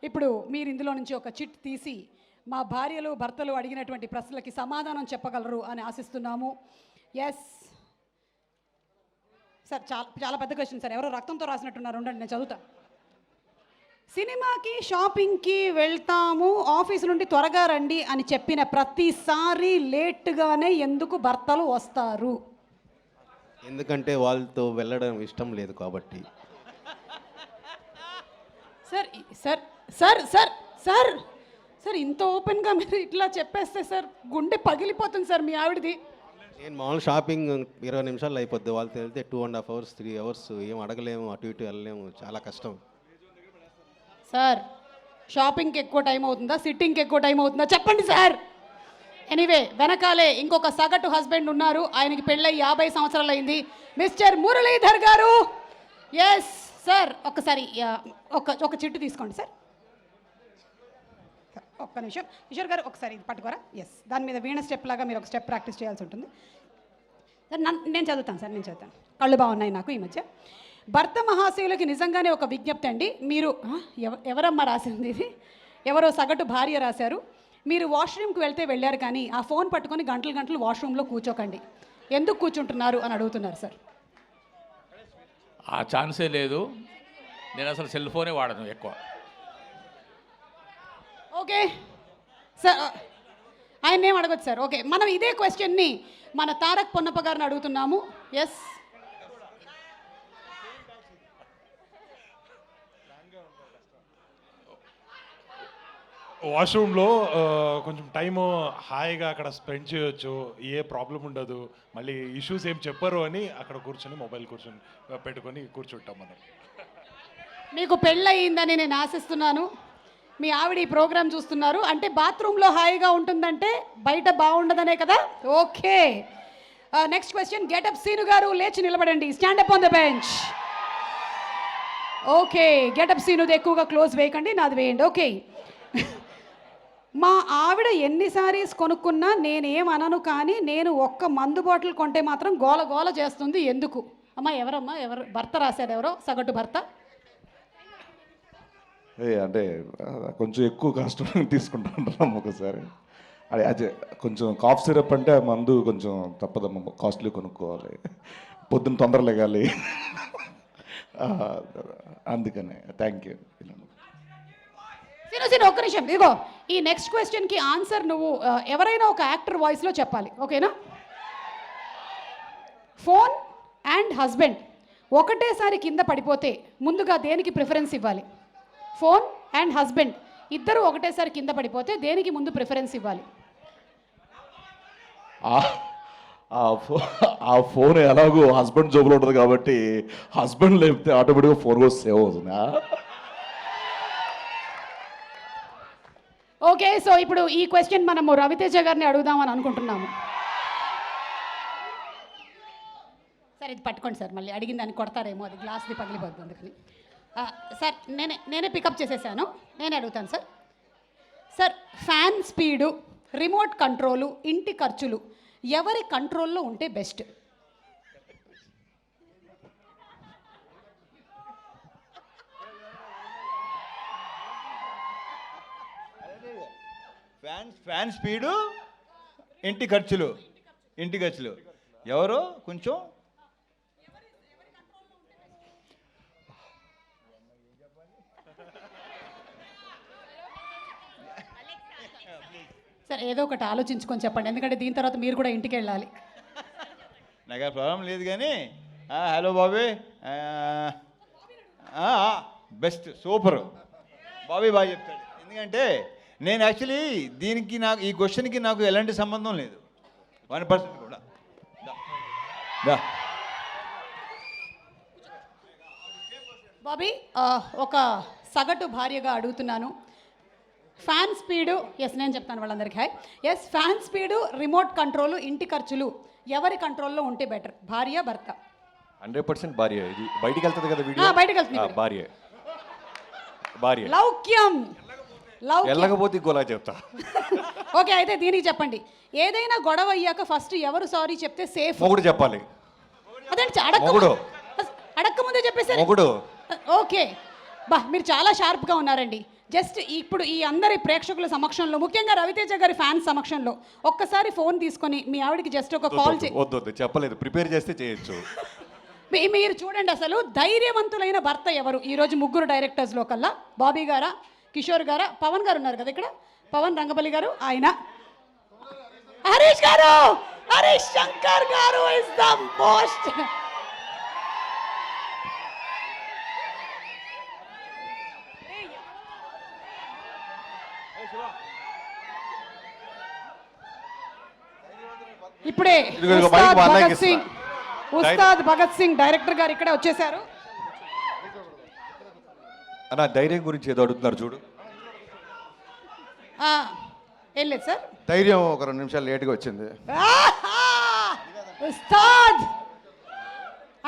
ఇప్పుడు మీరు ఇందులో నుంచి ఒక చిట్ తీసి మా భార్యలు భర్తలు అడిగినటువంటి ప్రశ్నలకి సమాధానం చెప్పగలరు అని ఆశిస్తున్నాము. ఎస్ సార్, చాలా చాలా పెద్ద క్వశ్చన్ సార్. ఎవరో రక్తంతో రాసినట్టున్నారు, ఉండండి నేను చదువుతా. సినిమాకి షాపింగ్కి వెళ్తాము, ఆఫీసు నుండి త్వరగా రండి అని చెప్పిన ప్రతిసారి లేట్గానే ఎందుకు భర్తలు వస్తారు? ఎందుకంటే వాళ్ళతో వెళ్ళడం ఇష్టం లేదు కాబట్టి. Sir sir sir sir sir sir ఇంత ఓపెన్గా మీరు ఇట్లా చెప్పేస్తే సార్ గుండె పగిలిపోతుంది సార్ మీ ఆవిడది. నేను మామూలు షాపింగ్ 20 నిమిషాలు అయిపోద్ది, వాళ్ళతో వెళ్తే 2.5 hours 3 hours ఏం అడగలేము, అటు ఇటు వెళ్ళలేము, చాలా కష్టం. సార్ షాపింగ్కి ఎక్కువ టైం అవుతుందా, సిట్టింగ్కి ఎక్కువ టైం అవుతుందా చెప్పండి సార్. ఎనీవే, వెనకాలే ఇంకొక సగటు హస్బెండ్ ఉన్నారు, ఆయనకి పెళ్ళై 50 సంవత్సరాలు అయింది, మిస్టర్ మురళీధర్ గారు. ఎస్ సార్, ఒక్కసారి ఒక చిట్టు తీసుకోండి సార్. ఒక్క నిమిషం కిషోర్ గారు, ఒకసారి ఇది పట్టుకోరా. ఎస్, దాని మీద వీణ స్టెప్ లాగా మీరు ఒక స్టెప్ ప్రాక్టీస్ చేయాల్సి ఉంటుంది సార్. నేను చదువుతాను సార్, నేను చదువుతాను. కళ్ళు బాగున్నాయి నాకు ఈ మధ్య. భర్త మహాశయులకి నిజంగానే ఒక విజ్ఞప్తి అండి. మీరు ఎవరమ్మా రాసింది ఇది? ఎవరో సగటు భార్య రాశారు. మీరు వాష్రూమ్కి వెళ్తే వెళ్ళారు కానీ ఆ ఫోన్ పట్టుకొని గంటలు గంటలు వాష్రూమ్లో కూర్చోకండి. ఎందుకు కూర్చుంటున్నారు అని అడుగుతున్నారు సార్. ఆ ఛాన్సే లేదు, నేను అసలు సెల్ ఫోనే వాడను ఎక్కువ. ఓకే సార్, ఆయన ఏం అడగచ్చు సార్. ఓకే, మనం ఇదే క్వశ్చన్ని మన తారక్ పొన్నప్ప గారిని అడుగుతున్నాము. ఎస్, వాష్రూమ్లో కొంచెం టైము హాయిగా అక్కడ స్పెండ్ చేయొచ్చు, ఏ ప్రాబ్లం ఉండదు, మళ్ళీ ఇష్యూస్ ఏం చెప్పరు అని అక్కడ కూర్చొని మొబైల్ పెట్టుకొని కూర్చుంటాం మనం. మీకు పెళ్ళయిందని నేను ఆశిస్తున్నాను. మీ ఆవిడ ఈ ప్రోగ్రామ్ చూస్తున్నారు అంటే బాత్రూంలో హాయిగా ఉంటుందంటే బయట బాగుండదనే కదా. Okay, next question. Getup Seenu గారు లేచి నిలబడండి. Stand up on the bench. Okay, getup సీనుది ఎక్కువగా క్లోజ్ వేయకండి, నాది వేయండి. ఓకే, మా ఆవిడ ఎన్ని సారీస్ కొనుక్కున్నా నేనేమనను, కానీ నేను ఒక్క మందు బాటిల్ కొంటే మాత్రం గోల గోల చేస్తుంది ఎందుకు? అమ్మా ఎవరమ్మా, ఎవరు భర్త రాశారు? ఎవరో సగటు భర్త. అంటే కొంచెం ఎక్కువ కష్టం తీసుకుంటాం ఒకసారి. అదే కొంచెం కాఫ్ సిరప్ అంటే మందు కొంచెం తప్పదమ్మ, కాస్ట్లీ కొనుక్కోవాలి, పొద్దున్న తొందర లేగాలి, అందుకనే. Thank you. సీను ఒక్క నిమిషం. ఇదిగో ఈ నెక్స్ట్ క్వశ్చన్కి ఆన్సర్ నువ్వు ఎవరైనా ఒక యాక్టర్ వాయిస్లో చెప్పాలి, ఓకేనా? ఫోన్ అండ్ హస్బెండ్ ఒకటేసారి కింద పడిపోతే ముందుగా దేనికి ప్రిఫరెన్స్ ఇవ్వాలి? ఫోన్ అండ్ హస్బెండ్ ఇద్దరు ఒకటేసారి కింద పడిపోతే దేనికి ముందు ప్రిఫరెన్స్ ఇవ్వాలి? ఆ ఫోన్ ఎలాగో హస్బెండ్ జోబులో ఉంటుంది కాబట్టి హస్బెండ్ లేపితే ఆటోమేటిక్గా ఫోన్ కూడా సేవ్ అవుతుందా? ఓకే, సో ఇప్పుడు ఈ క్వశ్చన్ మనము రవితేజ గారిని అడుగుదామని అనుకుంటున్నాము. సార్ ఇది పట్టుకోండి సార్, మళ్ళీ అడిగిన దాన్ని కొడతారేమో, అది గ్లాస్ది పగిలిపోతుంది అందుకని. సార్ నేనే పికప్ చేసేసాను, నేనే అడుగుతాను sir. Sir, fan speed, remote control, ఇంటి ఖర్చులు ఎవరి కంట్రోల్లో ఉంటే బెస్ట్? ఫ్యాన్ స్పీడు, ఇంటి ఖర్చులు ఎవరు కొంచెం సార్ ఏదో ఒకటి ఆలోచించుకొని చెప్పండి, ఎందుకంటే దీని తర్వాత మీరు కూడా ఇంటికి వెళ్ళాలి. నాకు ఆ ప్రాబ్లం లేదు కానీ. Hello Bobby, best, super. Bobby బాగా చెప్తాడు. ఎందుకంటే నేను యాక్చువల్లీ దీనికి ఈ క్వశ్చన్కి నాకు ఎలాంటి సంబంధం లేదు, 1% కూడా. బాబీ, ఒక సగటు భార్యగా అడుగుతున్నాను. ఫ్యాన్ స్పీడు, ఎస్ నేను చెప్తాను వాళ్ళందరికీ hi. Yes, fan speed, remote control, ఇంటి ఖర్చులు ఎవరి కంట్రోల్లో ఉంటే బెటర్? భార్య భర్త? 100% భార్య. ఇది బయటికి వెళ్తుంది కదా వీడియో, బయటకు వెళ్తుంది. భార్య లౌక్యం. వెళ్ళకపోతే గోలా చెప్తా. ఓకే, అయితే దీనికి చెప్పండి. ఏదైనా గొడవ అయ్యాక ఫస్ట్ ఎవరు సారీ చెప్తే సేఫ్? మొగుడు చెప్పాలి. అదేంటి అడక్క ముందే చెప్పేసారు. మొగుడు. ఓకే, బా మీరు చాలా షార్ప్గా ఉన్నారండి. జస్ట్ ఇప్పుడు ఈ అందరి ప్రేక్షకుల సమక్షంలో, ముఖ్యంగా రవితేజ గారి ఫ్యాన్స్ సమక్షంలో ఒక్కసారి ఫోన్ తీసుకొని మీ ఆవిడకి జస్ట్ ఒక కాల్ వద్దు వద్దు చెప్పలేదు, ప్రిపేర్ చేస్తే చేయొచ్చు. మీరు చూడండి, అసలు ధైర్యవంతులైన భర్త ఎవరు ఈరోజు ముగ్గురు డైరెక్టర్స్లో కల్లా? బాబీ గారా, కిషోర్ గారా, పవన్ గారు ఉన్నారు కదా ఇక్కడ, పవన్ రంగబలి గారు, ఆయన హరీష్ గారు, హరీష్ శంకర్ గారు ఇస్ ద మోస్ట్. ఇప్పుడే ఇదిగో మైక్ ఉస్తాద్ మా అన్నయ్యకి భగత్ సింగ్, ఉస్తాద్ భగత్ సింగ్ డైరెక్టర్ గారు ఇక్కడే వచ్చేసారు. అన్న ధైర్యం గురించి ఏదో అడుగుతున్నారు చూడు. ఏం లేదు సార్. ధైర్యం ఒక 2 నిమిషాలు లేట్గా వచ్చింది. ఉస్తాద్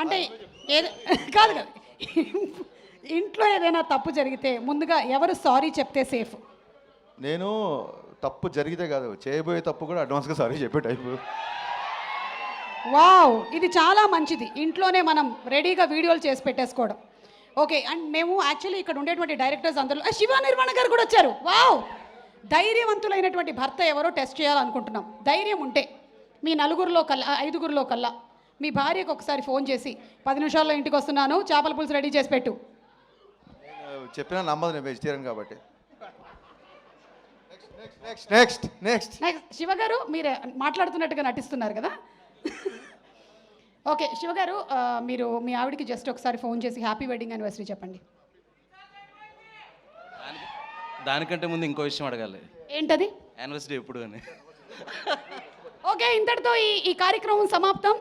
అంటే కాదు కదా, ఇంట్లో ఏదైనా తప్పు జరిగితే ముందుగా ఎవరు సారీ చెప్తే సేఫ్? నేను తప్పు జరిగితే కాదు, చేయబోయే తప్పు కూడా అడ్వాన్స్గా సారీ చెప్పే టైపు. వావ్, ఇది చాలా మంచిది. ఇంట్లోనే మనం రెడీగా వీడియోలు చేసి పెట్టేసుకోవడం. ఓకే, అండ్ మేము యాక్చువల్లీ ఇక్కడ ఉండేటువంటి డైరెక్టర్స్ అందరూ శివ నిర్మాణ గారు కూడా వచ్చారు. వావ్, ధైర్యవంతులైనటువంటి భర్త ఎవరో టెస్ట్ చేయాలనుకుంటున్నాం. ధైర్యం ఉంటే మీ 5గురిలో కల్లా మీ భార్యకు ఒకసారి ఫోన్ చేసి 10 నిమిషాల్లో ఇంటికి వస్తున్నాను, చేపల పులుసు రెడీ చేసి పెట్టు. చెప్పినా నమ్మదు, నేను వెజిటేరియన్ కాబట్టి. నెక్స్ట్ నెక్స్ట్ శివ గారు, మీరు మాట్లాడుతున్నట్టుగా నటిస్తున్నారు కదా. ఓకే శివ గారు, మీరు మీ ఆవిడకి జస్ట్ ఒకసారి ఫోన్ చేసి హ్యాపీ వెడ్డింగ్ యానివర్సరీ చెప్పండి. దానికంటే ముందు ఇంకో విషయం అడగాలి. ఏంటది? యానివర్సరీ ఎప్పుడు అని. ఓకే, ఇంతటితో ఈ కార్యక్రమం సమాప్తం.